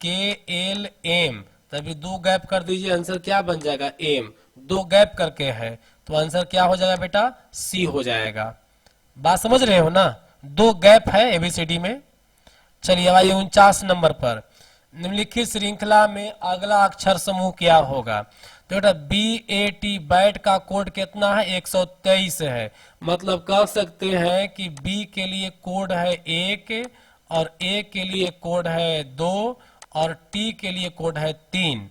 के एल एम, तभी 2 गैप कर दीजिए, आंसर क्या बन जाएगा? एम। 2 गैप करके है तो आंसर क्या हो जाएगा बेटा? सी हो जाएगा। बात समझ रहे हो ना? 2 गैप है एबीसीडी में। चलिए अब आइए 49 नंबर पर। निम्नलिखित श्रृंखला में अगला अक्षर समूह क्या होगा? तो बेटा BAT बैट का कोड कितना है? 123 है। मतलब कह सकते हैं कि B के लिए कोड है 1, और A के लिए कोड है 2, और T के लिए कोड है 3,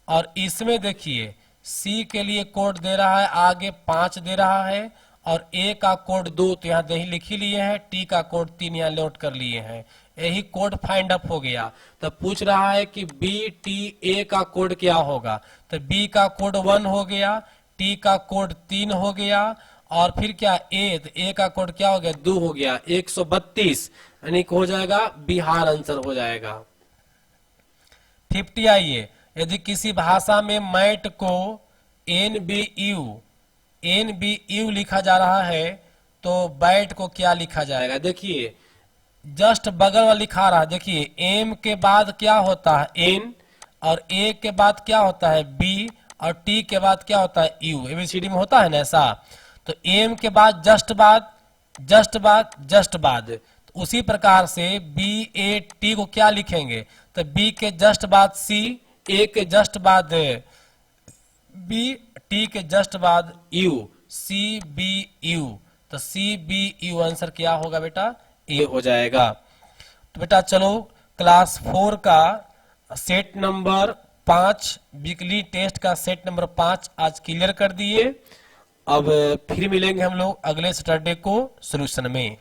और इसमें देखिए C के लिए कोड दे रहा है आगे 5 दे रहा है, और A का कोड 2 तो यहाँ दही लिख ही लिए हैं, T का कोड 3 यहाँ नोट कर लिए हैं, यही कोड फाइंड अप हो गया। तो पूछ रहा है कि BTA का कोड क्या होगा? तो B का कोड 1 हो गया, T का कोड 3 हो गया, और फिर क्या A, तो A का कोड क्या हो गया? 2 हो गया, 132, यानी हो जाएगा बिहार आंसर हो जाएगा। 50 आइए। यदि किसी भाषा में मैट को NBU लिखा जा रहा है तो बैट को क्या लिखा जाएगा? देखिए जस्ट बगल में लिखा रहा है, देखिए एम के बाद क्या होता है? एन, और ए के बाद क्या होता है? बी, और टी के बाद क्या होता है? यू। एबीसीडी में होता है ना ऐसा। तो एम के बाद जस्ट बाद, जस्ट बाद, जस्ट बाद। तो उसी प्रकार से बी ए टी को क्या लिखेंगे, तो बी के जस्ट बाद सी, ए के जस्ट बाद बी, टी के जस्ट बाद यू, सी बी यू। तो सी बी यू आंसर क्या होगा बेटा, ए हो जाएगा। तो बेटा चलो क्लास 4 का सेट नंबर 5, वीकली टेस्ट का सेट नंबर 5 आज क्लियर कर दिए। अब फिर मिलेंगे हम लोग अगले सैटरडे को सॉल्यूशन में।